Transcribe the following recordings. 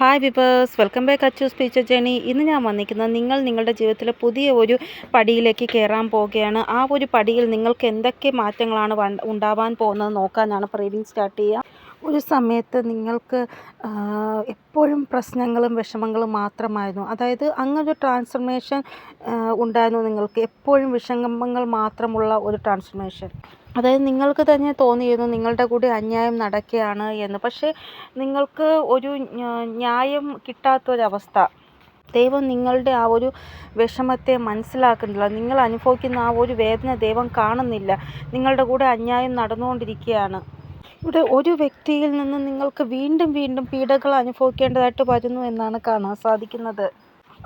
Hi viewers, welcome back Achu സ്പീച്ചർ journey. ഇന്ന് ഞാൻ വന്നിരിക്കുന്നത് നിങ്ങളുടെ ജീവിതത്തിലെ പുതിയ ഒരു പടിയിലേക്ക് കയറാൻ പോവുകയാണ്. ആ ഒരു പടിയിൽ നിങ്ങൾക്ക് എന്തൊക്കെ മാറ്റങ്ങളാണ് ഉണ്ടാവാൻ പോകുന്നത് നോക്കാനാണ് റീഡിങ് സ്റ്റാർട്ട് ചെയ്യുക. ഒരു സമയത്ത് നിങ്ങൾക്ക് എപ്പോഴും പ്രശ്നങ്ങളും വിഷമങ്ങളും മാത്രമായിരുന്നു. അതായത് അങ്ങനൊരു ട്രാൻസ്ഫർമേഷൻ ഉണ്ടായിരുന്നു നിങ്ങൾക്ക്. എപ്പോഴും വിഷമങ്ങൾ മാത്രമുള്ള ഒരു ട്രാൻസ്ഫർമേഷൻ. അതായത് നിങ്ങൾക്ക് തന്നെ തോന്നിയിരുന്നു നിങ്ങളുടെ കൂടെ അന്യായം നടക്കുകയാണ് എന്ന്. പക്ഷേ നിങ്ങൾക്ക് ഒരു ന്യായം കിട്ടാത്തൊരവസ്ഥ. ദൈവം നിങ്ങളുടെ ആ ഒരു വിഷമത്തെ മനസ്സിലാക്കുന്നില്ല. നിങ്ങൾ അനുഭവിക്കുന്ന ആ ഒരു വേദന ദൈവം കാണുന്നില്ല. നിങ്ങളുടെ കൂടെ അന്യായം നടന്നുകൊണ്ടിരിക്കുകയാണ്. ഇവിടെ ഒരു വ്യക്തിയിൽ നിന്ന് നിങ്ങൾക്ക് വീണ്ടും വീണ്ടും പീഡകൾ അനുഭവിക്കേണ്ടതായിട്ട് വരുന്നു എന്നാണ് കാണാൻ സാധിക്കുന്നത്.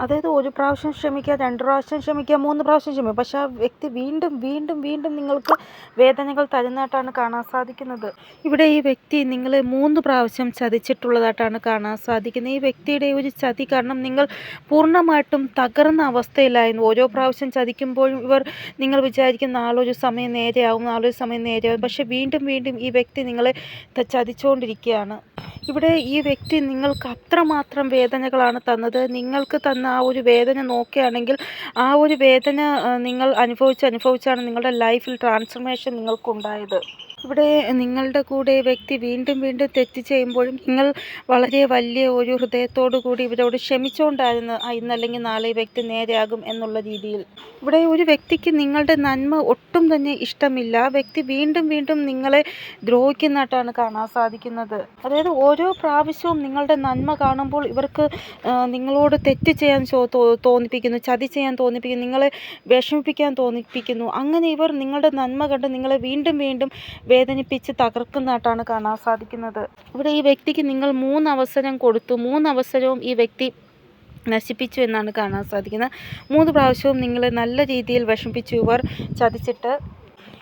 അതായത് ഒരു പ്രാവശ്യം ക്ഷമിക്കുക, 2 പ്രാവശ്യം ക്ഷമിക്കുക, 3 പ്രാവശ്യം ക്ഷമിക്കുക, പക്ഷേ ആ വ്യക്തി വീണ്ടും വീണ്ടും വീണ്ടും നിങ്ങൾക്ക് വേദനകൾ തരുന്നതായിട്ടാണ് കാണാൻ സാധിക്കുന്നത്. ഇവിടെ ഈ വ്യക്തി നിങ്ങളെ 3 പ്രാവശ്യം ചതിച്ചിട്ടുള്ളതായിട്ടാണ് കാണാൻ സാധിക്കുന്നത്. ഈ വ്യക്തിയുടെ ഒരു ചതി കാരണം നിങ്ങൾ പൂർണ്ണമായിട്ടും തകർന്ന അവസ്ഥയിലായിരുന്നു. ഓരോ പ്രാവശ്യം ചതിക്കുമ്പോഴും നിങ്ങൾ വിചാരിക്കും നാളൊരു സമയം നേരെയാവും, പക്ഷേ വീണ്ടും വീണ്ടും ഈ വ്യക്തി നിങ്ങളെ ചതിച്ചുകൊണ്ടിരിക്കുകയാണ്. ഇവിടെ ഈ വ്യക്തി നിങ്ങൾക്ക് അത്രമാത്രം വേദനകളാണ് തന്നത്. നിങ്ങൾക്ക് തന്ന ആ ഒരു വേദന നോക്കുകയാണെങ്കിൽ ആ ഒരു വേദന നിങ്ങൾ അനുഭവിച്ചാണ് നിങ്ങളുടെ ലൈഫിൽ ട്രാൻസ്ഫർമേഷൻ നിങ്ങൾക്കുണ്ടായത്. ഇവിടെ നിങ്ങളുടെ കൂടെ വ്യക്തി വീണ്ടും വീണ്ടും തെറ്റ് ചെയ്യുമ്പോഴും നിങ്ങൾ വളരെ വലിയ ഒരു ഹൃദയത്തോടു കൂടി ഇവരോട് ക്ഷമിച്ചുകൊണ്ടായിരുന്നു ഇന്നല്ലെങ്കിൽ നാളെ ഈ വ്യക്തി നേരെയാകും എന്നുള്ള രീതിയിൽ. ഇവിടെ ഒരു വ്യക്തിക്ക് നിങ്ങളുടെ നന്മ ഒട്ടും തന്നെ ഇഷ്ടമില്ല. ആ വ്യക്തി വീണ്ടും വീണ്ടും നിങ്ങളെ ദ്രോഹിക്കുന്നതായിട്ടാണ് കാണാൻ സാധിക്കുന്നത്. അതായത് ഓരോ പ്രാവശ്യവും നിങ്ങളുടെ നന്മ കാണുമ്പോൾ ഇവർക്ക് നിങ്ങളോട് തെറ്റ് ചെയ്യാൻ തോന്നിപ്പിക്കുന്നു, ചതി ചെയ്യാൻ തോന്നിപ്പിക്കുന്നു, നിങ്ങളെ വിഷമിപ്പിക്കാൻ തോന്നിപ്പിക്കുന്നു. അങ്ങനെ ഇവർ നിങ്ങളുടെ നന്മ കണ്ട് നിങ്ങളെ വീണ്ടും വീണ്ടും വേദനിപ്പിച്ച് തകർക്കുന്നതായിട്ടാണ് കാണാൻ സാധിക്കുന്നത്. ഇവിടെ ഈ വ്യക്തിക്ക് നിങ്ങൾ 3 അവസരം കൊടുത്തു. 3 അവസരവും ഈ വ്യക്തി നശിപ്പിച്ചു എന്നാണ് കാണാൻ സാധിക്കുന്നത്. 3 പ്രാവശ്യവും നിങ്ങളെ നല്ല രീതിയിൽ വിഷമിപ്പിച്ചു ഇവർ ചതിച്ചിട്ട്.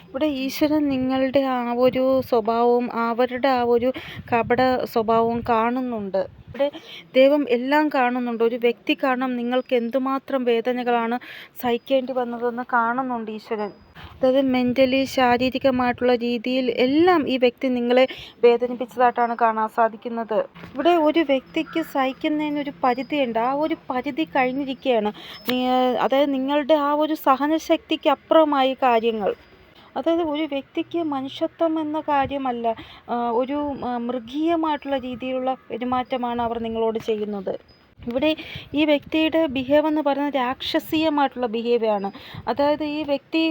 ഇവിടെ ഈശ്വരൻ നിങ്ങളുടെ ആ ഒരു സ്വഭാവവും അവരുടെ ആ ഒരു കപട സ്വഭാവവും കാണുന്നുണ്ട്. ഇവിടെ ദൈവം എല്ലാം കാണുന്നുണ്ട്. ഒരു വ്യക്തി കാരണം നിങ്ങൾക്ക് എന്തുമാത്രം വേദനകളാണ് സഹിക്കേണ്ടി വന്നതെന്ന് കാണുന്നുണ്ട് ഈശ്വരൻ. അതായത് മെൻ്റലി, ശാരീരികമായിട്ടുള്ള രീതിയിൽ എല്ലാം ഈ വ്യക്തി നിങ്ങളെ വേദനിപ്പിച്ചതായിട്ടാണ് കാണാൻ സാധിക്കുന്നത്. ഇവിടെ ഒരു വ്യക്തിക്ക് സഹിക്കുന്നതിനൊരു പരിധിയുണ്ട്. ആ ഒരു പരിധി കഴിഞ്ഞിരിക്കുകയാണ്. അതായത് നിങ്ങളുടെ ആ ഒരു സഹനശക്തിക്ക് അപ്പുറമായി കാര്യങ്ങൾ. അതായത് ഒരു വ്യക്തിക്ക് മനുഷ്യത്വം എന്ന കാര്യമല്ല, ഒരു മൃഗീയമായിട്ടുള്ള രീതിയിലുള്ള പെരുമാറ്റമാണ് അവർ നിങ്ങളോട് ചെയ്യുന്നത്. ഇവിടെ ഈ വ്യക്തിയുടെ ബിഹേവ് എന്ന് പറയുന്നത് രാക്ഷസീയമായിട്ടുള്ള ബിഹേവിയറാണ്. അതായത് ഈ വ്യക്തി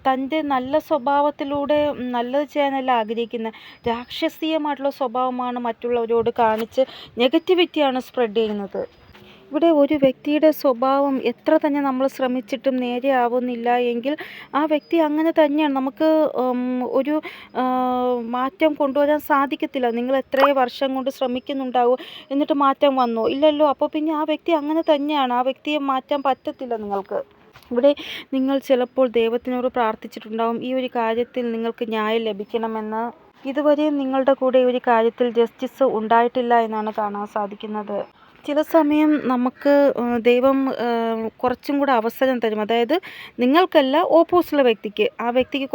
തൻ്റെ നല്ല സ്വഭാവത്തിലൂടെ നല്ലത് ചെയ്യാനല്ല ആഗ്രഹിക്കുന്നത്. രാക്ഷസീയമായിട്ടുള്ള സ്വഭാവമാണ് മറ്റുള്ളവരോട് കാണിച്ച് നെഗറ്റിവിറ്റിയാണ് സ്പ്രെഡ് ചെയ്യുന്നത്. ഇവിടെ ഒരു വ്യക്തിയുടെ സ്വഭാവം എത്ര തന്നെ നമ്മൾ ശ്രമിച്ചിട്ടും നേരെയാവുന്നില്ല എങ്കിൽ ആ വ്യക്തി അങ്ങനെ തന്നെയാണ്. നമുക്ക് ഒരു മാറ്റം കൊണ്ടുവരാൻ സാധിക്കത്തില്ല. നിങ്ങൾ എത്രയോ വർഷം കൊണ്ട് ശ്രമിക്കുന്നുണ്ടാവും, എന്നിട്ട് മാറ്റം വന്നോ? ഇല്ലല്ലോ. അപ്പോൾ പിന്നെ ആ വ്യക്തി അങ്ങനെ തന്നെയാണ്. ആ വ്യക്തിയെ മാറ്റാൻ പറ്റത്തില്ല നിങ്ങൾക്ക്. ഇവിടെ നിങ്ങൾ ചിലപ്പോൾ ദൈവത്തിനോട് പ്രാർത്ഥിച്ചിട്ടുണ്ടാവും ഈ ഒരു കാര്യത്തിൽ നിങ്ങൾക്ക് ന്യായം ലഭിക്കണമെന്ന്. ഇതുവരെയും നിങ്ങളുടെ കൂടെ ഈ ഒരു കാര്യത്തിൽ ജസ്റ്റിസ് ഉണ്ടായിട്ടില്ല എന്നാണ് കാണാൻ സാധിക്കുന്നത്. ചില സമയം നമുക്ക് ദൈവം കുറച്ചും കൂടെ അവസരം തരും. അതായത് നിങ്ങൾക്കല്ല, ഓപ്പോസിറ്റുള്ള വ്യക്തിക്ക്. ആ വ്യക്തിക്ക്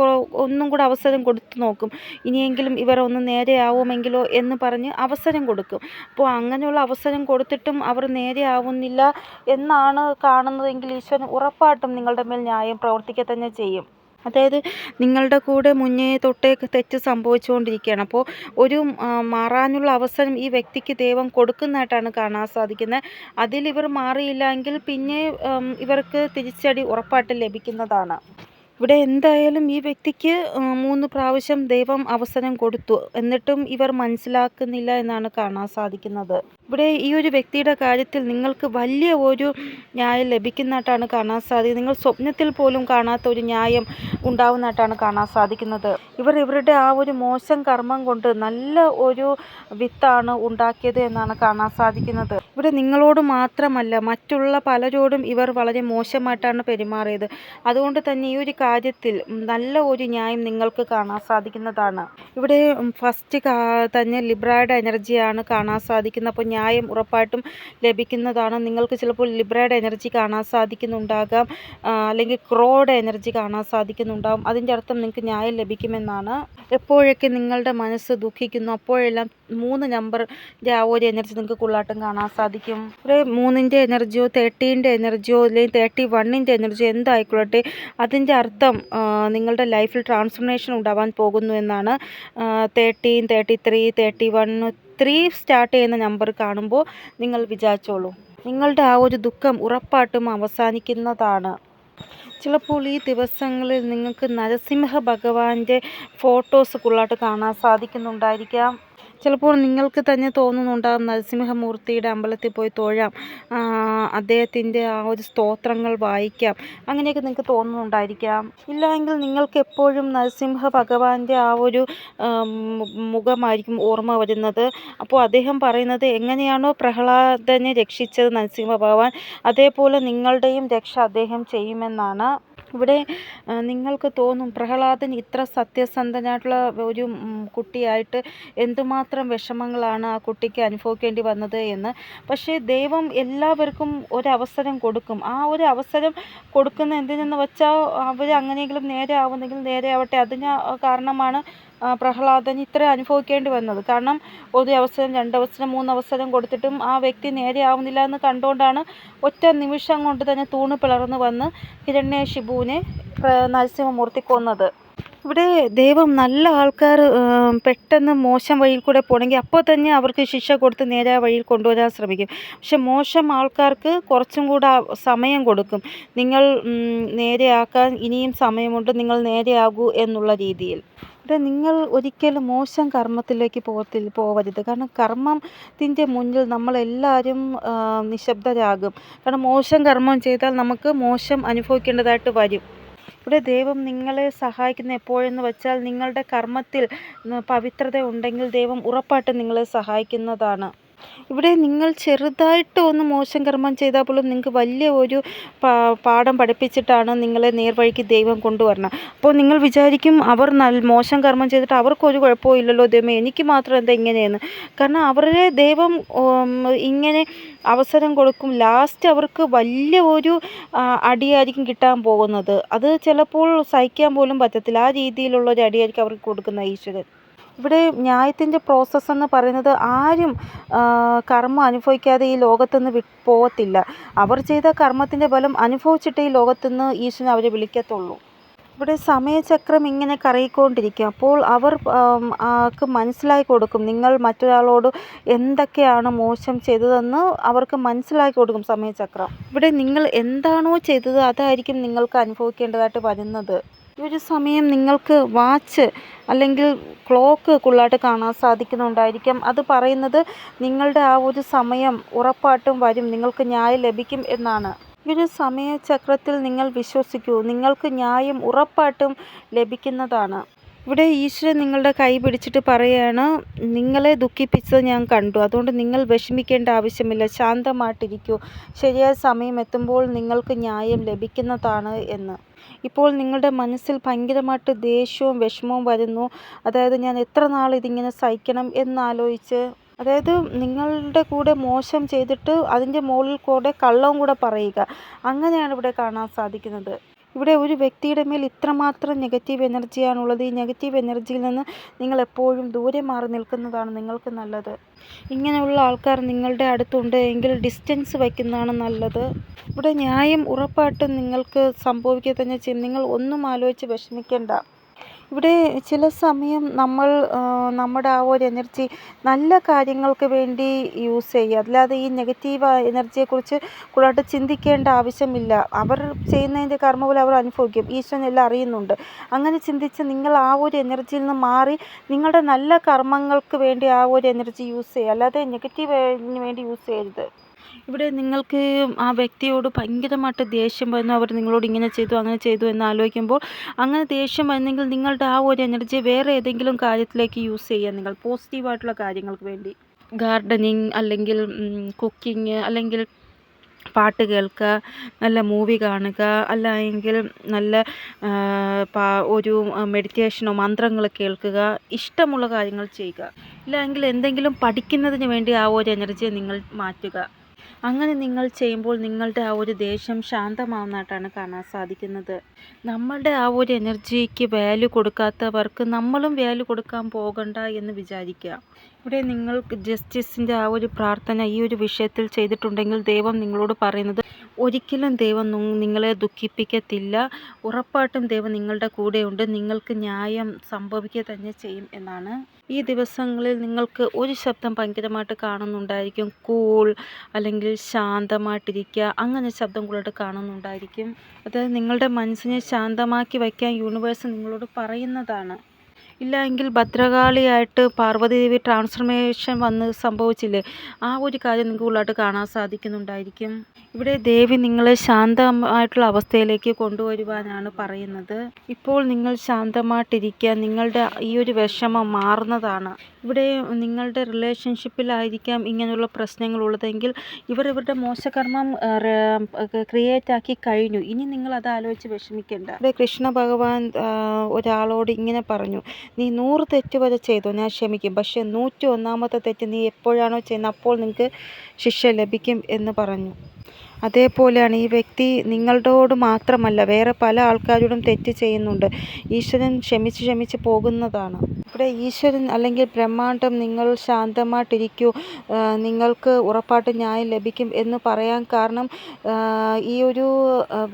ഒന്നും കൂടെ അവസരം കൊടുത്തു നോക്കും. ഇനിയെങ്കിലും ഇവർ ഒന്ന് നേരെയാവുമെങ്കിലോ എന്ന് പറഞ്ഞ് അവസരം കൊടുക്കും. അപ്പോൾ അങ്ങനെയുള്ള അവസരം കൊടുത്തിട്ടും അവർ നേരെയാവുന്നില്ല എന്നാണ് കാണുന്നതെങ്കിൽ ഈശ്വരൻ ഉറപ്പായിട്ടും നിങ്ങളുടെ മേൽ ന്യായം പ്രവർത്തിക്കുക തന്നെ ചെയ്യും. അതായത് നിങ്ങളുടെ കൂടെ മുന്നേ തൊട്ടേ തെറ്റ് സംഭവിച്ചുകൊണ്ടിരിക്കുകയാണ്. അപ്പോൾ ഒരു മാറാനുള്ള അവസരം ഈ വ്യക്തിക്ക് ദൈവം കൊടുക്കുന്നതായിട്ടാണ് കാണാൻ സാധിക്കുന്നത്. അതിൽ ഇവർ മാറിയില്ല എങ്കിൽ പിന്നെ ഇവർക്ക് തിരിച്ചടി ഉറപ്പായിട്ട് ലഭിക്കുന്നതാണ്. ഇവിടെ എന്തായാലും ഈ വ്യക്തിക്ക് 3 പ്രാവശ്യം ദൈവം അവസരം കൊടുത്തു, എന്നിട്ടും ഇവർ മനസ്സിലാക്കുന്നില്ല എന്നാണ് കാണാൻ സാധിക്കുന്നത്. ഇവിടെ ഈ ഒരു വ്യക്തിയുടെ കാര്യത്തിൽ നിങ്ങൾക്ക് വലിയ ഒരു ന്യായം ലഭിക്കുന്നതായിട്ടാണ് കാണാൻ സാധിക്കുന്നത്. നിങ്ങൾ സ്വപ്നത്തിൽ പോലും കാണാത്ത ഒരു ന്യായം ഉണ്ടാവുന്നതായിട്ടാണ് കാണാൻ സാധിക്കുന്നത്. ഇവരുടെ ആ ഒരു മോശം കർമ്മം കൊണ്ട് നല്ല ഒരു വിത്താണ് ഉണ്ടാക്കിയത് എന്നാണ് കാണാൻ സാധിക്കുന്നത്. ഇവിടെ നിങ്ങളോട് മാത്രമല്ല, മറ്റുള്ള പലരോടും ഇവർ വളരെ മോശമായിട്ടാണ് പെരുമാറിയത്. അതുകൊണ്ട് തന്നെ ഈ ഒരു കാര്യത്തിൽ നല്ല ഒരു ന്യായം നിങ്ങൾക്ക് കാണാൻ സാധിക്കുന്നതാണ്. ഇവിടെ ഫസ്റ്റ് തന്നെ ലിബ്രയുടെ എനർജിയാണ് കാണാൻ സാധിക്കുന്നത്. അപ്പോൾ ന്യായം ഉറപ്പായിട്ടും ലഭിക്കുന്നതാണ്. നിങ്ങൾക്ക് ചിലപ്പോൾ ലിബ്രയുടെ എനർജി കാണാൻ സാധിക്കുന്നുണ്ടാകാം, അല്ലെങ്കിൽ ക്രോയുടെ എനർജി കാണാൻ സാധിക്കുന്നുണ്ടാകും. അതിൻ്റെ അർത്ഥം നിങ്ങൾക്ക് ന്യായം ലഭിക്കുമെന്നാണ്. എപ്പോഴൊക്കെ നിങ്ങളുടെ മനസ്സ് ദുഃഖിക്കുന്നു അപ്പോഴെല്ലാം 3 നമ്പറിൻ്റെ ആ ഒരു എനർജി നിങ്ങൾക്ക് കൂടുതലായിട്ടും കാണാൻ സാധിക്കും. ഒരു 3ൻ്റെ എനർജിയോ 13ൻ്റെ എനർജിയോ അല്ലെങ്കിൽ 31ൻ്റെ എനർജിയോ എന്തായിക്കൊള്ളട്ടെ, അതിൻ്റെ അർത്ഥം നിങ്ങളുടെ ലൈഫിൽ ട്രാൻസ്ഫോർമേഷൻ ഉണ്ടാവാൻ പോകുന്നു എന്നാണ്. 13, 33, 31, 3 സ്റ്റാർട്ട് ചെയ്യുന്ന നമ്പർ കാണുമ്പോൾ നിങ്ങൾ വിചാരിച്ചോളൂ, നിങ്ങളുടെ ആ ഒരു ദുഃഖം ഉറപ്പായിട്ടും അവസാനിക്കുന്നതാണ്. ചിലപ്പോൾ ഈ ദിവസങ്ങളിൽ നിങ്ങൾക്ക് നരസിംഹ ഭഗവാന്റെ ഫോട്ടോസ് കൂടുതലായിട്ട് കാണാൻ സാധിക്കുന്നുണ്ടായിരിക്കാം. ചിലപ്പോൾ നിങ്ങൾക്ക് തന്നെ തോന്നുന്നുണ്ടാകും നരസിംഹമൂർത്തിയുടെ അമ്പലത്തിൽ പോയി തൊഴാം, അദ്ദേഹത്തിൻ്റെ ആ ഒരു സ്തോത്രങ്ങൾ വായിക്കാം, അങ്ങനെയൊക്കെ നിങ്ങൾക്ക് തോന്നുന്നുണ്ടായിരിക്കാം. ഇല്ലെങ്കിൽ നിങ്ങൾക്ക് എപ്പോഴും നരസിംഹ ഭഗവാന്റെ ആ ഒരു മുഖമായിരിക്കും ഓർമ്മ വരുന്നത്. അപ്പോൾ അദ്ദേഹം പറയുന്നത് എങ്ങനെയാണോ പ്രഹ്ലാദനെ രക്ഷിച്ചത് നരസിംഹ ഭഗവാൻ, അതേപോലെ നിങ്ങളുടെയും രക്ഷ അദ്ദേഹം ചെയ്യുമെന്നാണ്. ഇവിടെ നിങ്ങൾക്ക് തോന്നും പ്രഹ്ലാദൻ ഇത്ര സത്യസന്ധനായിട്ടുള്ള ഒരു കുട്ടിയായിട്ട് എന്തുമാത്രം വിഷമങ്ങളാണ് ആ കുട്ടിക്ക് അനുഭവിക്കേണ്ടി വന്നത് എന്ന്. പക്ഷേ ദൈവം എല്ലാവർക്കും ഒരവസരം കൊടുക്കും. ആ ഒരു അവസരം കൊടുക്കുന്ന എന്തിനെന്ന് വെച്ചാൽ അവർ അങ്ങനെയെങ്കിലും നേരെ ആവുന്നെങ്കിൽ നേരെ ആവട്ടെ. അതിന് കാരണമാണ് പ്രഹ്ലാദന് ഇത്ര അനുഭവിക്കേണ്ടി വന്നത്. കാരണം ഒരു അവസരം, 2 അവസരം, 3 അവസരം കൊടുത്തിട്ടും ആ വ്യക്തി നേരെ ആവുന്നില്ല എന്ന് കണ്ടുകൊണ്ടാണ് ഒറ്റ നിമിഷം കൊണ്ട് തന്നെ തൂണ് പിളർന്ന് വന്ന് ഹിരണ്യകശിപുവിനെ നരസിംഹമൂർത്തി കൊന്നത്. ഇവിടെ ദൈവം നല്ല ആൾക്കാർ പെട്ടെന്ന് മോശം വഴിയിൽ കൂടെ പോകണമെങ്കിൽ അപ്പോൾ തന്നെ അവർക്ക് ശിക്ഷ കൊടുത്ത് നേരായ വഴിയിൽ കൊണ്ടുവരാൻ ശ്രമിക്കും. പക്ഷെ മോശം ആൾക്കാർക്ക് കുറച്ചും കൂടെ സമയം കൊടുക്കും. നിങ്ങൾ നേരെയാക്കാൻ ഇനിയും സമയമുണ്ട്, നിങ്ങൾ നേരെയാകൂ എന്നുള്ള രീതിയിൽ. ഇവിടെ നിങ്ങൾ ഒരിക്കലും മോശം കർമ്മത്തിലേക്ക് പോവരുത്. കാരണം കർമ്മത്തിൻ്റെ മുന്നിൽ നമ്മളെല്ലാവരും നിശബ്ദരാകും. കാരണം മോശം കർമ്മം ചെയ്താൽ നമുക്ക് മോശം അനുഭവിക്കേണ്ടതായിട്ട് വരും. ഇവിടെ ദൈവം നിങ്ങളെ സഹായിക്കുന്ന എപ്പോഴെന്ന് വെച്ചാൽ നിങ്ങളുടെ കർമ്മത്തിൽ പവിത്രത ഉണ്ടെങ്കിൽ ദൈവം ഉറപ്പായിട്ടും നിങ്ങളെ സഹായിക്കുന്നതാണ്. ഇവിടെ നിങ്ങൾ ചെറുതായിട്ട് ഒന്ന് മോശം കർമ്മം ചെയ്താൽ പോലും നിങ്ങൾക്ക് വലിയ ഒരു പാഠം പഠിപ്പിച്ചിട്ടാണ് നിങ്ങളെ നേർവഴിക്ക് ദൈവം കൊണ്ടുവരണം. അപ്പോൾ നിങ്ങൾ വിചാരിക്കും അവർ മോശം കർമ്മം ചെയ്തിട്ട് അവർക്കൊരു കുഴപ്പവും ഇല്ലല്ലോ ദൈവമേ, എനിക്ക് മാത്രം എന്താ ഇങ്ങനെയെന്ന്. കാരണം അവരെ ദൈവം ഇങ്ങനെ അവസരം കൊടുക്കും. ലാസ്റ്റ് അവർക്ക് വലിയ ഒരു അടിയായിരിക്കും കിട്ടാൻ പോകുന്നത്. അത് ചിലപ്പോൾ സഹിക്കാൻ പോലും പറ്റത്തില്ല. ആ രീതിയിലുള്ള ഒരു അടിയായിരിക്കും അവർക്ക് കൊടുക്കുന്ന ഈശ്വരൻ. ഇവിടെ ന്യായത്തിൻ്റെ പ്രോസസ്സ് എന്ന് പറയുന്നത് ആരും കർമ്മം അനുഭവിക്കാതെ ഈ ലോകത്തുനിന്ന് പോകത്തില്ല. അവർ ചെയ്ത കർമ്മത്തിൻ്റെ ഫലം അനുഭവിച്ചിട്ടേ ഈ ലോകത്തുനിന്ന് ഈശ്വരൻ അവരെ വിളിക്കത്തുള്ളൂ. ഇവിടെ സമയചക്രം ഇങ്ങനെ കറങ്ങിക്കൊണ്ടിരിക്കും. അപ്പോൾ അവർക്ക് മനസ്സിലാക്കി കൊടുക്കും നിങ്ങൾ മറ്റൊരാളോട് എന്തൊക്കെയാണ് മോശം ചെയ്തതെന്ന് അവർക്ക് മനസ്സിലാക്കി കൊടുക്കും സമയചക്രം. ഇവിടെ നിങ്ങൾ എന്താണോ ചെയ്തത് അതായിരിക്കും നിങ്ങൾക്ക് അനുഭവിക്കേണ്ടതായിട്ട് വരുന്നത്. ഈ ഒരു സമയം നിങ്ങൾക്ക് വാച്ച് അല്ലെങ്കിൽ ക്ലോക്ക് കൂടുതലായിട്ട് കാണാൻ സാധിക്കുന്നുണ്ടായിരിക്കും. അത് പറയുന്നത് നിങ്ങളുടെ ആ ഒരു സമയം ഉറപ്പായിട്ടും വരും, നിങ്ങൾക്ക് ന്യായം ലഭിക്കും എന്നാണ്. ഈ ഒരു സമയചക്രത്തിൽ നിങ്ങൾ വിശ്വസിക്കൂ, നിങ്ങൾക്ക് ന്യായം ഉറപ്പായിട്ടും ലഭിക്കുന്നതാണ്. ഇവിടെ ഈശ്വരൻ നിങ്ങളുടെ കൈ പിടിച്ചിട്ട് പറയുകയാണ്, നിങ്ങളെ ദുഃഖിപ്പിച്ചത് ഞാൻ കണ്ടു, അതുകൊണ്ട് നിങ്ങൾ വിഷമിക്കേണ്ട ആവശ്യമില്ല, ശാന്തമായിട്ടിരിക്കൂ, ശരിയായ സമയം എത്തുമ്പോൾ നിങ്ങൾക്ക് ന്യായം ലഭിക്കുന്നതാണ് എന്ന്. ഇപ്പോൾ നിങ്ങളുടെ മനസ്സിൽ ഭയങ്കരമായിട്ട് ദേഷ്യവും വിഷമവും വരുന്നു. അതായത് ഞാൻ എത്ര നാൾ ഇതിങ്ങനെ സഹിക്കണം എന്നാലോചിച്ച്, അതായത് നിങ്ങളുടെ കൂടെ മോശം ചെയ്തിട്ട് അതിൻ്റെ മുകളിൽ കൂടെ കള്ളവും കൂടെ പറയുക, അങ്ങനെയാണ് ഇവിടെ കാണാൻ സാധിക്കുന്നത്. ഇവിടെ ഒരു വ്യക്തിയുടെ മേൽ ഇത്രമാത്രം നെഗറ്റീവ് എനർജിയാണുള്ളത്. ഈ നെഗറ്റീവ് എനർജിയിൽ നിന്ന് നിങ്ങൾ എപ്പോഴും ദൂരെ മാറി നിൽക്കുന്നതാണ് നിങ്ങൾക്ക് നല്ലത്. ഇങ്ങനെയുള്ള ആൾക്കാർ നിങ്ങളുടെ അടുത്തുണ്ട് എങ്കിൽ ഡിസ്റ്റൻസ് വയ്ക്കുന്നതാണ് നല്ലത്. ഇവിടെ ന്യായം ഉറപ്പായിട്ടും നിങ്ങൾക്ക് സംഭവിക്കുക തന്നെ ചെയ്യും. നിങ്ങൾ ഒന്നും ആലോചിച്ച് വിഷമിക്കേണ്ട. ഇവിടെ ചില സമയം നമ്മൾ നമ്മുടെ ആ ഒരു എനർജി നല്ല കാര്യങ്ങൾക്ക് വേണ്ടി യൂസ് ചെയ്യുക, അല്ലാതെ ഈ നെഗറ്റീവ് എനർജിയെക്കുറിച്ച് കൂടുതലായിട്ട് ചിന്തിക്കേണ്ട ആവശ്യമില്ല. അവർ ചെയ്യുന്നതിൻ്റെ കർമ്മഫലം അവർ അനുഭവിക്കും, ഈശ്വരൻ എല്ലാം അറിയുന്നുണ്ട്. അങ്ങനെ ചിന്തിച്ച് നിങ്ങൾ ആ ഒരു എനർജിയിൽ നിന്ന് മാറി നിങ്ങളുടെ നല്ല കർമ്മങ്ങൾക്ക് വേണ്ടി ആ ഒരു എനർജി യൂസ് ചെയ്യുക, അല്ലാതെ നെഗറ്റീവിന് വേണ്ടി യൂസ് ചെയ്യരുത്. ഇവിടെ നിങ്ങൾക്ക് ആ വ്യക്തിയോട് ഭയങ്കരമായിട്ട് ദേഷ്യം വരുന്നു, അവർ നിങ്ങളോട് ഇങ്ങനെ ചെയ്തു അങ്ങനെ ചെയ്തു എന്ന് ആലോചിക്കുമ്പോൾ അങ്ങനെ ദേഷ്യം വരുന്നെങ്കിൽ നിങ്ങളുടെ ആ ഒരു എനർജി വേറെ ഏതെങ്കിലും കാര്യത്തിലേക്ക് യൂസ് ചെയ്യുക. നിങ്ങൾ പോസിറ്റീവായിട്ടുള്ള കാര്യങ്ങൾക്ക് വേണ്ടി, ഗാർഡനിങ് അല്ലെങ്കിൽ കുക്കിങ് അല്ലെങ്കിൽ പാട്ട് കേൾക്കുക, നല്ല മൂവി കാണുക, അല്ല എങ്കിൽ നല്ല ഒരു മെഡിറ്റേഷനോ മന്ത്രങ്ങൾ കേൾക്കുക, ഇഷ്ടമുള്ള കാര്യങ്ങൾ ചെയ്യുക. ഇല്ല എങ്കിൽ എന്തെങ്കിലും പഠിക്കുന്നതിന് വേണ്ടി ആ ഒരു എനർജിയെ നിങ്ങൾ മാറ്റുക. അങ്ങനെ നിങ്ങൾ ചെയ്യുമ്പോൾ നിങ്ങളുടെ ആ ഒരു ദേഷ്യം ശാന്തമാവുന്നതായിട്ടാണ് കാണാൻ സാധിക്കുന്നത്. നമ്മളുടെ ആ ഒരു എനർജിക്ക് വാല്യൂ കൊടുക്കാത്തവർക്ക് നമ്മളും വാല്യൂ കൊടുക്കാൻ പോകണ്ട എന്ന് വിചാരിക്കുക. ഇവിടെ നിങ്ങൾ ജസ്റ്റിസിൻ്റെ ആ ഒരു പ്രാർത്ഥന ഈ ഒരു വിഷയത്തിൽ ചെയ്തിട്ടുണ്ടെങ്കിൽ ദൈവം നിങ്ങളോട് പറയുന്നത് ഒരിക്കലും ദൈവം നിങ്ങളെ ദുഃഖിപ്പിക്കത്തില്ല. ഉറപ്പായിട്ടും ദൈവം നിങ്ങളുടെ കൂടെയുണ്ട്. നിങ്ങൾക്ക് ന്യായം സംഭവിക്കുക തന്നെ ചെയ്യും എന്നാണ്. ഈ ദിവസങ്ങളിൽ നിങ്ങൾക്ക് ഒരു ശബ്ദം ഭയങ്കരമായിട്ട് കാണുന്നുണ്ടായിരിക്കും. കൂൾ അല്ലെങ്കിൽ ശാന്തമായിട്ടിരിക്കുക, അങ്ങനെ ശബ്ദങ്ങളോട് കാണുന്നുണ്ടായിരിക്കും. അതായത് നിങ്ങളുടെ മനസ്സിനെ ശാന്തമാക്കി വയ്ക്കാൻ യൂണിവേഴ്സ് നിങ്ങളോട് പറയുന്നതാണ്. ഇല്ല എങ്കിൽ ഭദ്രകാളിയായിട്ട് പാർവതി ദേവി ട്രാൻസ്ഫർമേഷൻ വന്ന് സംഭവിച്ചില്ലേ, ആ ഒരു കാര്യം നിങ്ങൾക്ക് ഉള്ളായിട്ട് കാണാൻ സാധിക്കുന്നുണ്ടായിരിക്കും. ഇവിടെ ദേവി നിങ്ങളെ ശാന്തമായിട്ടുള്ള അവസ്ഥയിലേക്ക് കൊണ്ടുവരുവാനാണ് പറയുന്നത്. ഇപ്പോൾ നിങ്ങൾ ശാന്തമായിട്ടിരിക്കുക, നിങ്ങളുടെ ഈ ഒരു വിഷമം മാറുന്നതാണ്. ഇവിടെ നിങ്ങളുടെ റിലേഷൻഷിപ്പിലായിരിക്കാം ഇങ്ങനെയുള്ള പ്രശ്നങ്ങളുള്ളതെങ്കിൽ ഇവരുടെ മോശകർമ്മം ക്രിയേറ്റ് ആക്കി കഴിഞ്ഞു. ഇനി നിങ്ങൾ അത് ആലോചിച്ച് വിഷമിക്കേണ്ട. ഇവിടെ കൃഷ്ണ ഭഗവാൻ ഒരാളോട് ഇങ്ങനെ പറഞ്ഞു, നീ 100 തെറ്റ് വരെ ചെയ്തോ, ഞാൻ ക്ഷമിക്കും. പക്ഷേ 101ാമത്തെ തെറ്റ് നീ എപ്പോഴാണോ ചെയ്യുന്നത് അപ്പോൾ നിങ്ങൾക്ക് ശിക്ഷ ലഭിക്കും എന്ന് പറഞ്ഞു. അതേപോലെയാണ് ഈ വ്യക്തി നിങ്ങളോട് മാത്രമല്ല വേറെ പല ആൾക്കാരോടും തെറ്റ് ചെയ്യുന്നുണ്ട്. ഈശ്വരൻ ക്ഷമിച്ച് പോകുന്നതാണ്. ഇവിടെ ഈശ്വരൻ അല്ലെങ്കിൽ ബ്രഹ്മാണ്ടം നിങ്ങൾ ശാന്തമായിട്ടിരിക്കൂ, നിങ്ങൾക്ക് ഉറപ്പായിട്ട് ന്യായം ലഭിക്കും എന്ന് പറയാൻ കാരണം ഈ ഒരു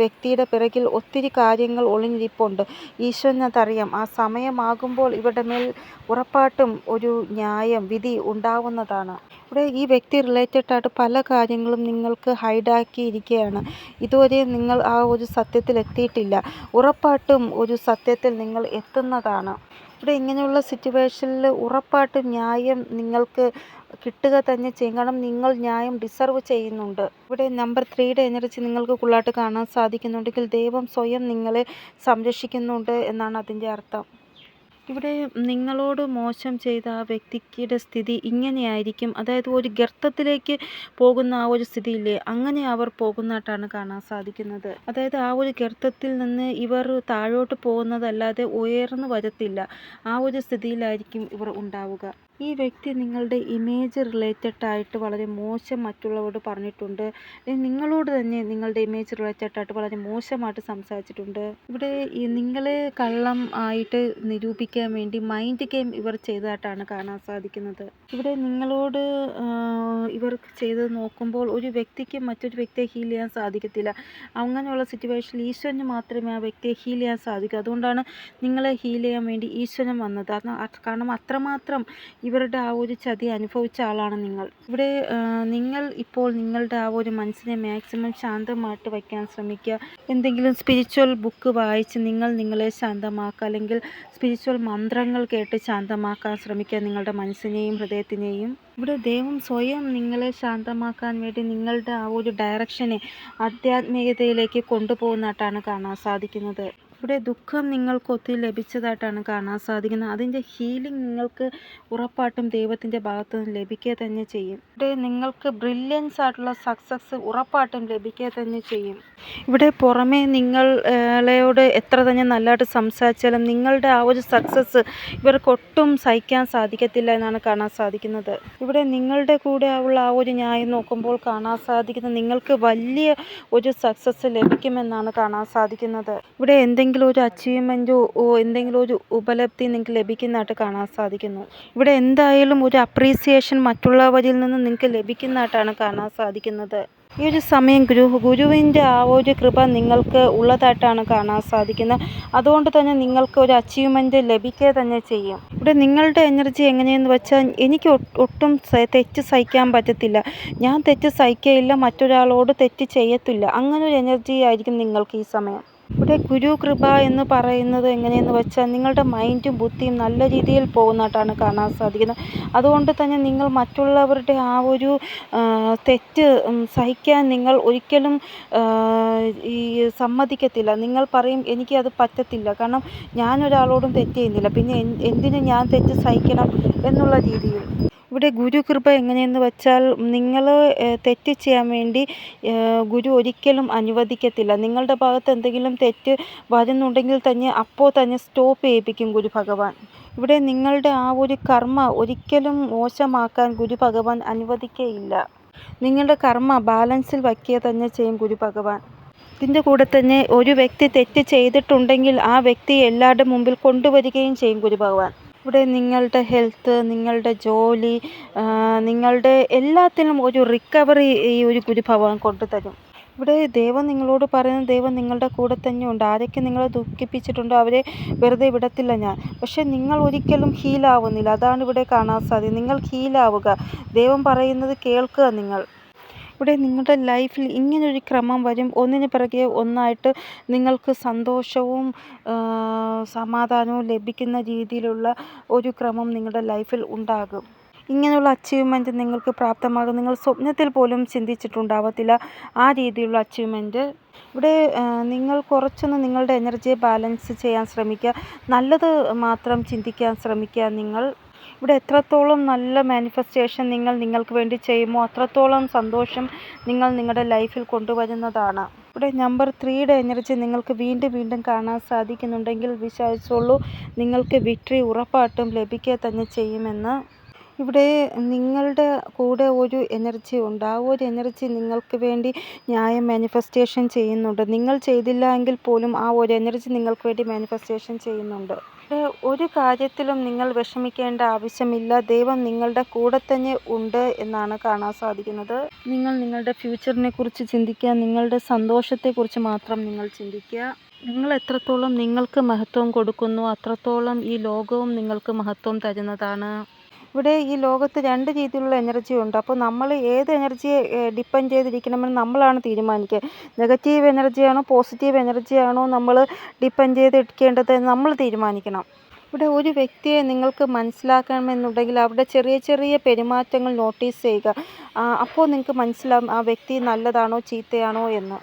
വ്യക്തിയുടെ പിറകിൽ ഒത്തിരി കാര്യങ്ങൾ ഒളിഞ്ഞിരിപ്പുണ്ട്. ഈശ്വരൻ അതറിയാം. ആ സമയമാകുമ്പോൾ ഇവരുടെ മേൽ ഉറപ്പായിട്ടും ഒരു ന്യായം വിധി ഉണ്ടാവുന്നതാണ്. ഇവിടെ ഈ വ്യക്തി റിലേറ്റഡ് ആയിട്ട് പല കാര്യങ്ങളും നിങ്ങൾക്ക് ഹൈഡാക്കിയിരിക്കുകയാണ്. ഇതുവരെ നിങ്ങൾ ആ ഒരു സത്യത്തിൽ എത്തിയിട്ടില്ല. ഉറപ്പായിട്ടും ഒരു സത്യത്തിൽ നിങ്ങൾ എത്തുന്നതാണ്. ഇവിടെ ഇങ്ങനെയുള്ള സിറ്റുവേഷനിൽ ഉറപ്പായിട്ടും ന്യായം നിങ്ങൾക്ക് കിട്ടുക തന്നെ ചെയ്യും. കാരണം നിങ്ങൾ ന്യായം ഡിസർവ് ചെയ്യുന്നുണ്ട്. ഇവിടെ നമ്പർ 3യുടെ എനർജി നിങ്ങൾക്ക് ഫുള്ളായിട്ട് കാണാൻ സാധിക്കുന്നുണ്ടെങ്കിൽ ദൈവം സ്വയം നിങ്ങളെ സംരക്ഷിക്കുന്നുണ്ട് എന്നാണ് അതിൻ്റെ അർത്ഥം. ഇവിടെ നിങ്ങളോട് മോശം ചെയ്ത ആ വ്യക്തിയുടെ സ്ഥിതി ഇങ്ങനെയായിരിക്കും. അതായത് ഒരു ഗർത്തത്തിലേക്ക് പോകുന്ന ആ ഒരു സ്ഥിതിയില്ലേ, അങ്ങനെ അവർ പോകുന്നതായിട്ടാണ് കാണാൻ സാധിക്കുന്നത്. അതായത് ആ ഒരു ഗർത്തത്തിൽ നിന്ന് ഇവർ താഴോട്ട് പോകുന്നതല്ലാതെ ഉയർന്നു വരത്തില്ല. ആ ഒരു സ്ഥിതിയിലായിരിക്കും ഇവർ ഉണ്ടാവുക. ഈ വ്യക്തി നിങ്ങളുടെ ഇമേജ് റിലേറ്റഡ് ആയിട്ട് വളരെ മോശം മറ്റുള്ളവരോട് പറഞ്ഞിട്ടുണ്ട്. നിങ്ങളോട് തന്നെ നിങ്ങളുടെ ഇമേജ് റിലേറ്റഡ് ആയിട്ട് വളരെ മോശമായിട്ട് സംസാരിച്ചിട്ടുണ്ട്. ഇവിടെ നിങ്ങളെ കള്ളം ആയിട്ട് നിരൂപിക്കാൻ വേണ്ടി മൈൻഡ് ഗെയിം ഇവർ ചെയ്തതായിട്ടാണ് കാണാൻ സാധിക്കുന്നത്. ഇവിടെ നിങ്ങളോട് ഇവർ ചെയ്ത് നോക്കുമ്പോൾ ഒരു വ്യക്തിക്ക് മറ്റൊരു വ്യക്തിയെ ഹീൽ ചെയ്യാൻ സാധിക്കത്തില്ല. അങ്ങനെയുള്ള സിറ്റുവേഷനിൽ ഈശ്വരന് മാത്രമേ ആ വ്യക്തിയെ ഹീൽ ചെയ്യാൻ സാധിക്കൂ. അതുകൊണ്ടാണ് നിങ്ങളെ ഹീൽ ചെയ്യാൻ വേണ്ടി ഈശ്വരൻ വന്നത്. കാരണം അത്രമാത്രം ഇവരുടെ ആ ഒരു ചതി അനുഭവിച്ച ആളാണ് നിങ്ങൾ. ഇവിടെ നിങ്ങൾ ഇപ്പോൾ നിങ്ങളുടെ ആ ഒരു മനസ്സിനെ മാക്സിമം ശാന്തമായിട്ട് വയ്ക്കാൻ ശ്രമിക്കുക. എന്തെങ്കിലും സ്പിരിച്വൽ ബുക്ക് വായിച്ച് നിങ്ങളെ ശാന്തമാക്കുക, അല്ലെങ്കിൽ സ്പിരിച്വൽ മന്ത്രങ്ങൾ കേട്ട് ശാന്തമാക്കാൻ ശ്രമിക്കുക നിങ്ങളുടെ മനസ്സിനെയും ഹൃദയത്തിനെയും. ഇവിടെ ദൈവം സ്വയം നിങ്ങളെ ശാന്തമാക്കാൻ വേണ്ടി നിങ്ങളുടെ ആ ഒരു ഡയറക്ഷനെ ആധ്യാത്മികതയിലേക്ക് കൊണ്ടുപോകുന്നതായിട്ടാണ് കാണാൻ സാധിക്കുന്നത്. ഇവിടെ ദുഃഖം നിങ്ങൾക്ക് ഒത്തിരി ലഭിച്ചതായിട്ടാണ് കാണാൻ സാധിക്കുന്നത്. അതിൻ്റെ ഹീലിംഗ് നിങ്ങൾക്ക് ഉറപ്പായിട്ടും ദൈവത്തിൻ്റെ ഭാഗത്തു നിന്ന് ലഭിക്കുക തന്നെ ചെയ്യും. ഇവിടെ നിങ്ങൾക്ക് ബ്രില്യൻസ് ആയിട്ടുള്ള സക്സസ് ഉറപ്പായിട്ടും ലഭിക്കുക തന്നെ ചെയ്യും. ഇവിടെ പുറമേ നിങ്ങളോട് എത്ര തന്നെ നല്ലതായിട്ട് സംസാരിച്ചാലും നിങ്ങളുടെ ആ ഒരു സക്സസ് ഇവർക്ക് ഒട്ടും സഹിക്കാൻ സാധിക്കത്തില്ല എന്നാണ് കാണാൻ സാധിക്കുന്നത്. ഇവിടെ നിങ്ങളുടെ കൂടെ ഉള്ള ആ ഒരു ന്യായം നോക്കുമ്പോൾ കാണാൻ സാധിക്കുന്നത് നിങ്ങൾക്ക് വലിയ ഒരു സക്സസ് ലഭിക്കുമെന്നാണ് കാണാൻ സാധിക്കുന്നത്. ഇവിടെ എന്തെങ്കിലും ഒരു അച്ചീവ്മെൻറ്റോ എന്തെങ്കിലും ഒരു ഉപലബ്ധി നിങ്ങൾക്ക് ലഭിക്കുന്നതായിട്ട് കാണാൻ സാധിക്കുന്നു. ഇവിടെ എന്തായാലും ഒരു അപ്രീസിയേഷൻ മറ്റുള്ളവരിൽ നിന്ന് നിങ്ങൾക്ക് ലഭിക്കുന്നതായിട്ടാണ് കാണാൻ സാധിക്കുന്നത്. ഈ ഒരു സമയം ഗുരുവിൻ്റെ ആ ഒരു കൃപ നിങ്ങൾക്ക് ഉള്ളതായിട്ടാണ് കാണാൻ സാധിക്കുന്നത്. അതുകൊണ്ട് തന്നെ നിങ്ങൾക്ക് ഒരു അച്ചീവ്മെൻറ്റ് ലഭിക്കുക തന്നെ ചെയ്യും. ഇവിടെ നിങ്ങളുടെ എനർജി എങ്ങനെയെന്ന് വെച്ചാൽ എനിക്ക് ഒട്ടും തെറ്റ് സഹിക്കാൻ പറ്റത്തില്ല, ഞാൻ തെറ്റ് സഹിക്കുകയില്ല, മറ്റൊരാളോട് തെറ്റ് ചെയ്യത്തില്ല, അങ്ങനെ ഒരു എനർജി ആയിരിക്കും നിങ്ങൾക്ക് ഈ സമയം. ഇവിടെ ഗുരു കൃപ എന്ന് പറയുന്നത് എങ്ങനെയെന്ന് വെച്ചാൽ നിങ്ങളുടെ മൈൻഡും ബുദ്ധിയും നല്ല രീതിയിൽ പോകുന്നതായിട്ടാണ് കാണാൻ സാധിക്കുന്നത്. അതുകൊണ്ട് തന്നെ നിങ്ങൾ മറ്റുള്ളവരുടെ ആ ഒരു തെറ്റ് സഹിക്കാൻ നിങ്ങൾ ഒരിക്കലും ഈ സമ്മതിക്കത്തില്ല. നിങ്ങൾ പറയും എനിക്കത് പറ്റത്തില്ല, കാരണം ഞാനൊരാളോടും തെറ്റ് ചെയ്യുന്നില്ല, പിന്നെ എന്തിന് ഞാൻ തെറ്റ് സഹിക്കണം എന്നുള്ള രീതിയിൽ. ഇവിടെ ഗുരു കൃപ എങ്ങനെയെന്ന് വെച്ചാൽ നിങ്ങൾ തെറ്റ് ചെയ്യാൻ വേണ്ടി ഗുരു ഒരിക്കലും അനുവദിക്കത്തില്ല. നിങ്ങളുടെ ഭാഗത്ത് എന്തെങ്കിലും തെറ്റ് വരുന്നുണ്ടെങ്കിൽ തന്നെ അപ്പോൾ തന്നെ സ്റ്റോപ്പ് ചെയ്യിപ്പിക്കും ഗുരു ഭഗവാൻ. ഇവിടെ നിങ്ങളുടെ ആ ഒരു കർമ്മ ഒരിക്കലും മോശമാക്കാൻ ഗുരു ഭഗവാൻ അനുവദിക്കുകയില്ല. നിങ്ങളുടെ കർമ്മ ബാലൻസിൽ വയ്ക്കുക തന്നെ ചെയ്യും ഗുരു ഭഗവാൻ. ഇതിൻ്റെ കൂടെ തന്നെ ഒരു വ്യക്തി തെറ്റ് ചെയ്തിട്ടുണ്ടെങ്കിൽ ആ വ്യക്തി എല്ലാവരുടെ മുമ്പിൽ കൊണ്ടുവരികയും ചെയ്യും ഗുരു ഭഗവാൻ. ഇവിടെ നിങ്ങളുടെ ഹെൽത്ത്, നിങ്ങളുടെ ജോലി, നിങ്ങളുടെ എല്ലാത്തിനും ഒരു റിക്കവറി ഈ ഒരു ഗുരു ഭഗവാൻ കൊണ്ടുതരും. ഇവിടെ ദൈവം നിങ്ങളോട് പറയുന്നത് ദൈവം നിങ്ങളുടെ കൂടെ തന്നെ ഉണ്ട്. ആരൊക്കെ നിങ്ങളെ ദുഃഖിപ്പിച്ചിട്ടുണ്ടോ അവരെ വെറുതെ വിടത്തില്ല ഞാൻ. പക്ഷേ നിങ്ങൾ ഒരിക്കലും ഹീലാവുന്നില്ല. അതാണ് ഇവിടെ കാണാൻ സാധിക്കും. നിങ്ങൾ ഹീലാവുക, ദൈവം പറയുന്നത് കേൾക്കുക നിങ്ങൾ. ഇവിടെ നിങ്ങളുടെ ലൈഫിൽ ഇങ്ങനൊരു ക്രമം വരും. ഒന്നിന് പിറകെ ഒന്നായിട്ട് നിങ്ങൾക്ക് സന്തോഷവും സമാധാനവും ലഭിക്കുന്ന രീതിയിലുള്ള ഒരു ക്രമം നിങ്ങളുടെ ലൈഫിൽ ഉണ്ടാകും. ഇങ്ങനെയുള്ള അച്ചീവ്മെൻറ്റ് നിങ്ങൾക്ക് പ്രാപ്തമാകും. നിങ്ങൾ സ്വപ്നത്തിൽ പോലും ചിന്തിച്ചിട്ടുണ്ടാവത്തില്ല ആ രീതിയിലുള്ള അച്ചീവ്മെൻറ്റ്. ഇവിടെ നിങ്ങൾ കുറച്ചൊന്ന് നിങ്ങളുടെ എനർജിയെ ബാലൻസ് ചെയ്യാൻ ശ്രമിക്കുക. നല്ലത് മാത്രം ചിന്തിക്കാൻ ശ്രമിക്കുക നിങ്ങൾ. ഇവിടെ എത്രത്തോളം നല്ല മാനിഫെസ്റ്റേഷൻ നിങ്ങൾക്ക് വേണ്ടി ചെയ്യുമോ അത്രത്തോളം സന്തോഷം നിങ്ങൾ നിങ്ങളുടെ ലൈഫിൽ കൊണ്ടുവരുന്നതാണ്. ഇവിടെ നമ്പർ 3യുടെ എനർജി നിങ്ങൾക്ക് വീണ്ടും വീണ്ടും കാണാൻ സാധിക്കുന്നുണ്ടെങ്കിൽ വിശ്വസിച്ചോളൂ, നിങ്ങൾക്ക് വിക്ടറി ഉറപ്പായിട്ടും ലഭിക്കുക തന്നെ ചെയ്യുമെന്ന്. ഇവിടെ നിങ്ങളുടെ കൂടെ ഒരു എനർജി ഉണ്ട്. ആ ഒരു എനർജി നിങ്ങൾക്ക് വേണ്ടി ന്യായം മാനിഫെസ്റ്റേഷൻ ചെയ്യുന്നുണ്ട്. നിങ്ങൾ ചെയ്തില്ല എങ്കിൽ പോലും ആ ഒരു എനർജി നിങ്ങൾക്ക് വേണ്ടി മാനിഫെസ്റ്റേഷൻ ചെയ്യുന്നുണ്ട്. ഒരു കാര്യത്തിലും നിങ്ങൾ വിഷമിക്കേണ്ട ആവശ്യമില്ല. ദൈവം നിങ്ങളുടെ കൂടെ തന്നെ ഉണ്ട് എന്നാണ് കാണാൻ സാധിക്കുന്നത്. നിങ്ങൾ നിങ്ങളുടെ ഫ്യൂച്ചറിനെ കുറിച്ച് ചിന്തിക്കുക. നിങ്ങളുടെ സന്തോഷത്തെക്കുറിച്ച് മാത്രം നിങ്ങൾ ചിന്തിക്കുക. നിങ്ങൾ എത്രത്തോളം നിങ്ങൾക്ക് മഹത്വം കൊടുക്കുന്നു അത്രത്തോളം ഈ ലോകവും നിങ്ങൾക്ക് മഹത്വം തരുന്നതാണ്. ഇവിടെ ഈ ലോകത്ത് 2 രീതിയിലുള്ള എനർജി ഉണ്ട്. അപ്പോൾ നമ്മൾ ഏത് എനർജിയെ ഡിപ്പെൻഡ് ചെയ്തിരിക്കണമെന്ന് നമ്മളാണ് തീരുമാനിക്കുക. നെഗറ്റീവ് എനർജിയാണോ പോസിറ്റീവ് എനർജിയാണോ നമ്മൾ ഡിപ്പെൻഡ് ചെയ്തിരിക്കേണ്ടത് എന്ന് നമ്മൾ തീരുമാനിക്കണം. ഇവിടെ ഒരു വ്യക്തിയെ നിങ്ങൾക്ക് മനസ്സിലാക്കണമെന്നുണ്ടെങ്കിൽ അവരുടെ ചെറിയ ചെറിയ പെരുമാറ്റങ്ങൾ നോട്ടീസ് ചെയ്യുക. അപ്പോൾ നിങ്ങൾക്ക് മനസ്സിലാവും ആ വ്യക്തി നല്ലതാണോ ചീത്തയാണോ എന്ന്.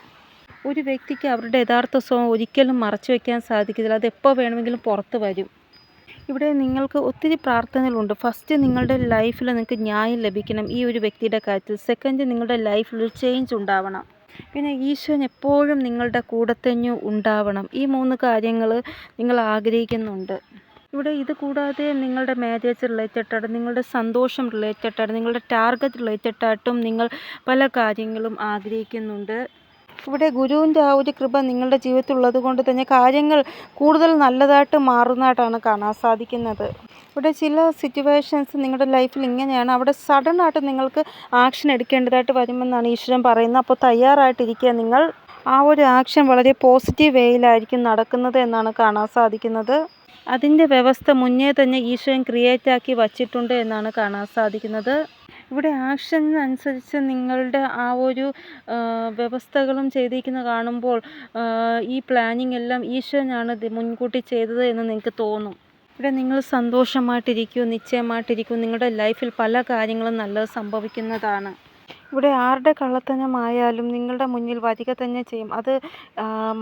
ഒരു വ്യക്തിക്ക് അവരുടെ യഥാർത്ഥ സ്വഭാവം ഒരിക്കലും മറച്ചു വയ്ക്കാൻ സാധിക്കില്ല. അത് എപ്പോൾ വേണമെങ്കിലും പുറത്ത് വരും. ഇവിടെ നിങ്ങൾക്ക് ഒത്തിരി പ്രാർത്ഥനകളുണ്ട്. ഫസ്റ്റ് നിങ്ങളുടെ ലൈഫിൽ നിങ്ങൾക്ക് ന്യായം ലഭിക്കണം ഈ ഒരു വ്യക്തിയുടെ കാര്യത്തിൽ. സെക്കൻഡ് നിങ്ങളുടെ ലൈഫിൽ ഒരു ചേഞ്ച് ഉണ്ടാവണം. പിന്നെ ഈശ്വരൻ എപ്പോഴും നിങ്ങളുടെ കൂടെ തന്നെ ഉണ്ടാവണം. ഈ 3 കാര്യങ്ങൾ നിങ്ങൾ ആഗ്രഹിക്കുന്നുണ്ട്. ഇവിടെ ഇത് കൂടാതെ നിങ്ങളുടെ മാരേജ് റിലേറ്റഡായിട്ട്, നിങ്ങളുടെ സന്തോഷം റിലേറ്റഡായിട്ട്, നിങ്ങളുടെ ടാർഗറ്റ് റിലേറ്റഡായിട്ടും നിങ്ങൾ പല കാര്യങ്ങളും ആഗ്രഹിക്കുന്നുണ്ട്. ഇവിടെ ഗുരുവിൻ്റെ ആ ഒരു കൃപ നിങ്ങളുടെ ജീവിതത്തിൽ ഉള്ളത് കൊണ്ട് തന്നെ കാര്യങ്ങൾ കൂടുതൽ നല്ലതായിട്ട് മാറുന്നതായിട്ടാണ് കാണാൻ സാധിക്കുന്നത്. ഇവിടെ ചില സിറ്റുവേഷൻസ് നിങ്ങളുടെ ലൈഫിൽ ഇങ്ങനെയാണ്. അവിടെ സഡനായിട്ട് നിങ്ങൾക്ക് ആക്ഷൻ എടുക്കേണ്ടതായിട്ട് വരുമെന്നാണ് ഈശ്വരൻ പറയുന്നത്. അപ്പോൾ തയ്യാറായിട്ടിരിക്കുക നിങ്ങൾ. ആ ഒരു ആക്ഷൻ വളരെ പോസിറ്റീവ് വേയിലായിരിക്കും നടക്കുന്നത് എന്നാണ് കാണാൻ സാധിക്കുന്നത്. അതിൻ്റെ വ്യവസ്ഥ മുന്നേ തന്നെ ഈശ്വരൻ ക്രിയേറ്റാക്കി വച്ചിട്ടുണ്ട് എന്നാണ് കാണാൻ സാധിക്കുന്നത്. ഇവിടെ ആക്ഷനനുസരിച്ച് നിങ്ങളുടെ ആ ഒരു വ്യവസ്ഥകളും ചെയ്തിരിക്കുന്നത് കാണുമ്പോൾ ഈ പ്ലാനിങ് എല്ലാം ഈശ്വരനാണ് മുൻകൂട്ടി ചെയ്തത് എന്ന് നിങ്ങൾക്ക് തോന്നും. ഇവിടെ നിങ്ങൾ സന്തോഷമായിട്ടിരിക്കൂ, നിശ്ചയമായിട്ടിരിക്കൂ. നിങ്ങളുടെ ലൈഫിൽ പല കാര്യങ്ങളും നല്ലത് സംഭവിക്കുന്നതാണ്. ഇവിടെ ആരുടെ കള്ളത്തനമായാലും നിങ്ങളുടെ മുന്നിൽ വരിക തന്നെ ചെയ്യും. അത്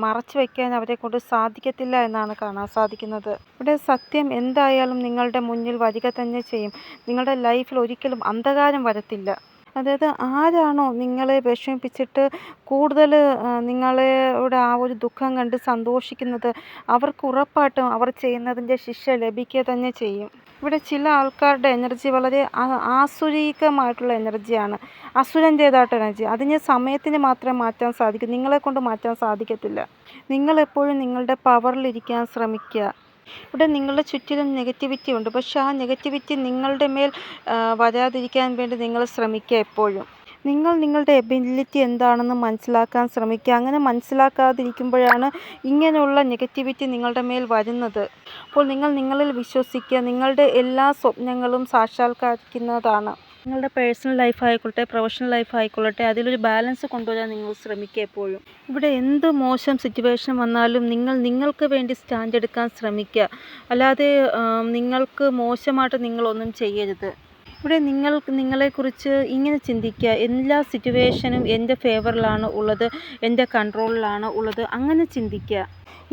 മറച്ചു വയ്ക്കാൻ അവരെക്കൊണ്ട് സാധിക്കത്തില്ല എന്നാണ് കാണാൻ സാധിക്കുന്നത്. ഇവിടെ സത്യം എന്തായാലും നിങ്ങളുടെ മുന്നിൽ വരിക തന്നെ ചെയ്യും. നിങ്ങളുടെ ലൈഫിൽ ഒരിക്കലും അന്ധകാരം വരത്തില്ല. അതായത് ആരാണോ നിങ്ങളെ വിഷമിപ്പിച്ചിട്ട് കൂടുതൽ നിങ്ങളുടെ ആ ഒരു ദുഃഖം കണ്ട് സന്തോഷിക്കുന്നത് അവർക്ക് ഉറപ്പായിട്ടും അവർ ചെയ്യുന്നതിൻ്റെ ശിക്ഷ ലഭിക്കുക തന്നെ ചെയ്യും. ഇവിടെ ചില ആൾക്കാരുടെ എനർജി വളരെ ആസുരീകമായിട്ടുള്ള എനർജിയാണ്, അസുരൻ്റേതായിട്ട് എനർജി. അതിന് സമയത്തിന് മാത്രമേ മാറ്റാൻ സാധിക്കൂ, നിങ്ങളെക്കൊണ്ട് മാറ്റാൻ സാധിക്കത്തില്ല. നിങ്ങളെപ്പോഴും നിങ്ങളുടെ പവറിലിരിക്കാൻ ശ്രമിക്കുക. ഇവിടെ നിങ്ങളുടെ ചുറ്റിലും നെഗറ്റിവിറ്റി ഉണ്ട്. പക്ഷേ ആ നെഗറ്റിവിറ്റി നിങ്ങളുടെ മേൽ വരാതിരിക്കാൻ വേണ്ടി നിങ്ങൾ ശ്രമിക്കുക എപ്പോഴും. നിങ്ങൾ നിങ്ങളുടെ എബിലിറ്റി എന്താണെന്ന് മനസ്സിലാക്കാൻ ശ്രമിക്കുക. അങ്ങനെ മനസ്സിലാക്കാതിരിക്കുമ്പോഴാണ് ഇങ്ങനെയുള്ള നെഗറ്റിവിറ്റി നിങ്ങളുടെ മേൽ വരുന്നത്. അപ്പോൾ നിങ്ങൾ നിങ്ങളിൽ വിശ്വസിക്കുക. നിങ്ങളുടെ എല്ലാ സ്വപ്നങ്ങളും സാക്ഷാത്കരിക്കുന്നതാണ്. നിങ്ങളുടെ പേഴ്സണൽ ലൈഫ് ആയിക്കൊള്ളട്ടെ, പ്രൊഫഷണൽ ലൈഫ് ആയിക്കൊള്ളട്ടെ, അതിലൊരു ബാലൻസ് കൊണ്ടുവരാൻ നിങ്ങൾ ശ്രമിക്കുക എപ്പോഴും. ഇവിടെ എന്ത് മോശം സിറ്റുവേഷൻ വന്നാലും നിങ്ങൾക്ക് വേണ്ടി സ്റ്റാൻഡ് എടുക്കാൻ ശ്രമിക്കുക. അല്ലാതെ നിങ്ങൾക്ക് മോശമായിട്ട് നിങ്ങളൊന്നും ചെയ്യരുത്. ഇവിടെ നിങ്ങളെക്കുറിച്ച് ഇങ്ങനെ ചിന്തിക്കുക, എല്ലാ സിറ്റുവേഷനും എൻ്റെ ഫേവറിലാണ് ഉള്ളത്, എൻ്റെ കൺട്രോളിലാണ് ഉള്ളത്, അങ്ങനെ ചിന്തിക്കുക.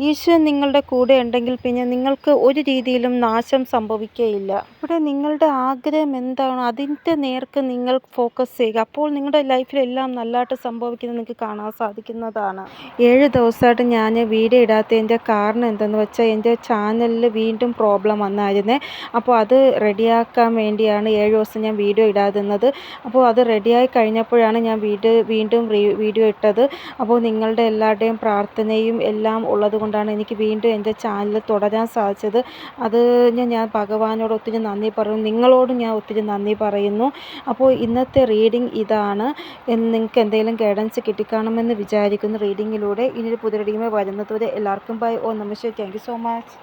ഈശോൻ നിങ്ങളുടെ കൂടെ ഉണ്ടെങ്കിൽ പിന്നെ നിങ്ങൾക്ക് ഒരു രീതിയിലും നാശം സംഭവിക്കുകയില്ല. ഇവിടെ നിങ്ങളുടെ ആഗ്രഹം എന്താണോ അതിൻ്റെ നേർക്ക് നിങ്ങൾ ഫോക്കസ് ചെയ്യുക. അപ്പോൾ നിങ്ങളുടെ ലൈഫിലെല്ലാം നല്ലതായിട്ട് സംഭവിക്കുന്നത് നിങ്ങൾക്ക് കാണാൻ സാധിക്കുന്നതാണ്. 7 ദിവസമായിട്ട് ഞാൻ വീഡിയോ ഇടാത്തതിൻ്റെ കാരണം എന്തെന്ന് വെച്ചാൽ എൻ്റെ ചാനലിൽ വീണ്ടും പ്രോബ്ലം വന്നായിരുന്നേ. അപ്പോൾ അത് റെഡിയാക്കാൻ വേണ്ടിയാണ് 7 ദിവസം ഞാൻ വീഡിയോ ഇടാതിരുന്നത്. അപ്പോൾ അത് റെഡിയായി കഴിഞ്ഞപ്പോഴാണ് ഞാൻ വീണ്ടും വീഡിയോ ഇട്ടത്. അപ്പോൾ നിങ്ങളുടെ എല്ലാവരുടെയും പ്രാർത്ഥനയും എല്ലാം ഉള്ളതുകൊണ്ടാണ് എനിക്ക് വീണ്ടും എൻ്റെ ചാനൽ തുടരാൻ സാധിച്ചത്. അതിന് ഞാൻ ഭഗവാനോട് ഒത്തിരി നന്ദി പറയുന്നു. നിങ്ങളോടും ഞാൻ ഒത്തിരി നന്ദി പറയുന്നു. അപ്പോൾ ഇന്നത്തെ റീഡിംഗ് ഇതാണ്. നിങ്ങൾക്ക് എന്തെങ്കിലും ഗൈഡൻസ് കിട്ടിക്കാണുമെന്ന് വിചാരിക്കുന്നു റീഡിങ്ങിലൂടെ. ഇനി ഒരു പുതിയ റീഡിങ്ങുമായി വരുന്നതുവരെ എല്ലാവർക്കും ബൈ. ഓം നമഃ ശിവായ. Thank you so much.